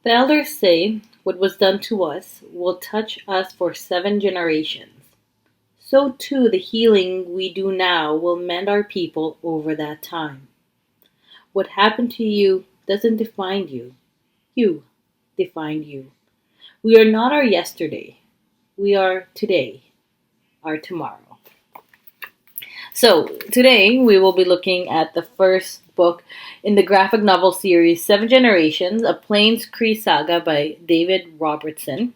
The elders say, what was done to us will touch us for 7 generations. So too the healing we do now will mend our people over that time. What happened to you doesn't define you. You define you. We are not our yesterday. We are today, our tomorrow. So, today we will be looking at the first book in the graphic novel series 7 Generations, A Plains Cree Saga by David Robertson.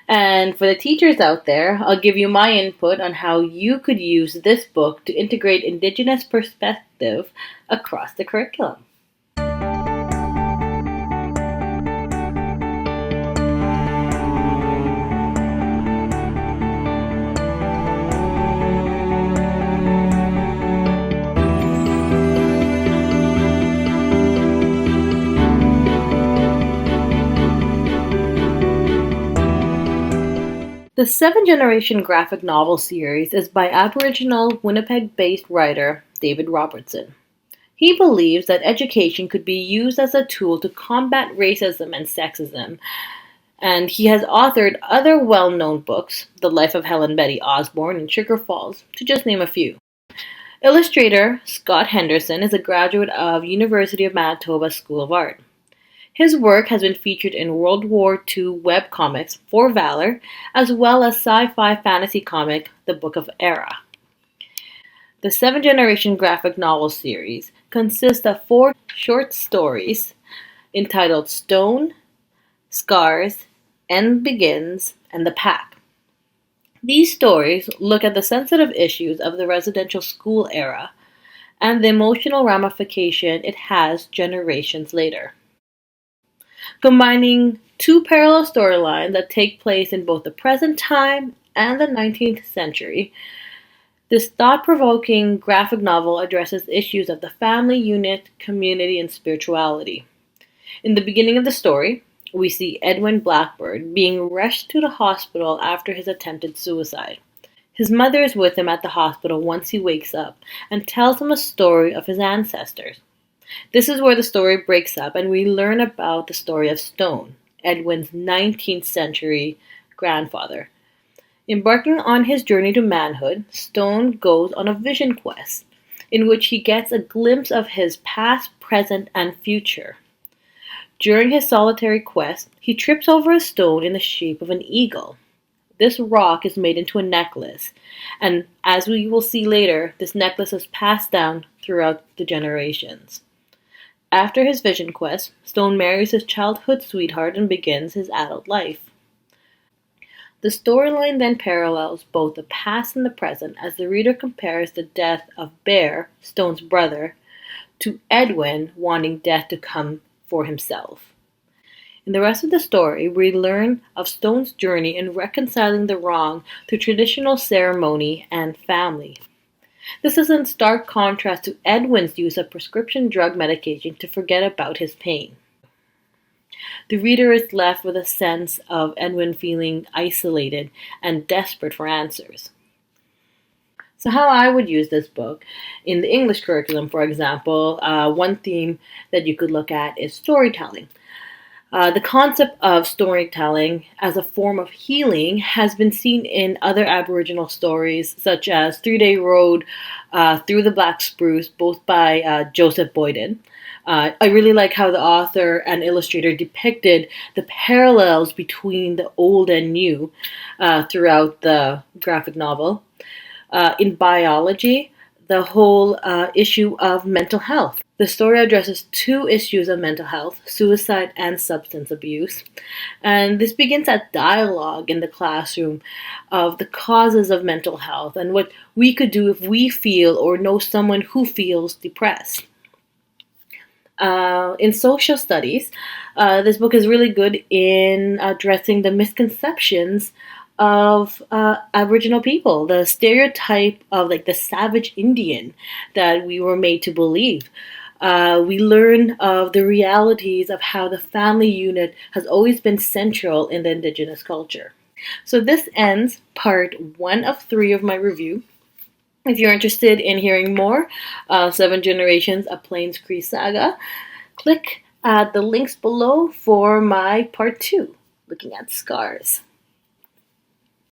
And for the teachers out there, I'll give you my input on how you could use this book to integrate Indigenous perspective across the curriculum. The 7 Generation graphic novel series is by Aboriginal Winnipeg-based writer David Robertson. He believes that education could be used as a tool to combat racism and sexism, and he has authored other well-known books, The Life of Helen Betty Osborne and Sugar Falls, to just name a few. Illustrator Scott Henderson is a graduate of University of Manitoba School of Art. His work has been featured in World War II webcomics For Valor, as well as sci-fi fantasy comic The Book of Era. The 7 Generation graphic novel series consists of 4 short stories entitled Stone, Scars, End Begins, and The Pack. These stories look at the sensitive issues of the residential school era and the emotional ramification it has generations later. Combining 2 parallel storylines that take place in both the present time and the 19th century, this thought-provoking graphic novel addresses issues of the family unit, community, and spirituality. In the beginning of the story, we see Edwin Blackbird being rushed to the hospital after his attempted suicide. His mother is with him at the hospital once he wakes up and tells him a story of his ancestors. This is where the story breaks up and we learn about the story of Stone, Edwin's 19th century grandfather. Embarking on his journey to manhood, Stone goes on a vision quest in which he gets a glimpse of his past, present, and future. During his solitary quest, he trips over a stone in the shape of an eagle. This rock is made into a necklace, and as we will see later, this necklace is passed down throughout the generations. After his vision quest, Stone marries his childhood sweetheart and begins his adult life. The storyline then parallels both the past and the present as the reader compares the death of Bear, Stone's brother, to Edwin wanting death to come for himself. In the rest of the story, we learn of Stone's journey in reconciling the wrong through traditional ceremony and family. This is in stark contrast to Edwin's use of prescription drug medication to forget about his pain. The reader is left with a sense of Edwin feeling isolated and desperate for answers. So how I would use this book in the English curriculum, for example, one theme that you could look at is storytelling. The concept of storytelling as a form of healing has been seen in other Aboriginal stories, such as 3-Day Road, Through the Black Spruce, both by Joseph Boyden. I really like how the author and illustrator depicted the parallels between the old and new throughout the graphic novel. In biology, the whole issue of mental health. The story addresses 2 issues of mental health, suicide and substance abuse. And this begins at dialogue in the classroom of the causes of mental health and what we could do if we feel or know someone who feels depressed. In social studies, this book is really good in addressing the misconceptions of Aboriginal people, the stereotype of like the savage Indian that we were made to believe. We learn of the realities of how the family unit has always been central in the Indigenous culture. So this ends part 1 of 3 of my review. If you're interested in hearing more, 7 Generations, A Plains Cree Saga, click add the links below for my part 2, looking at scars.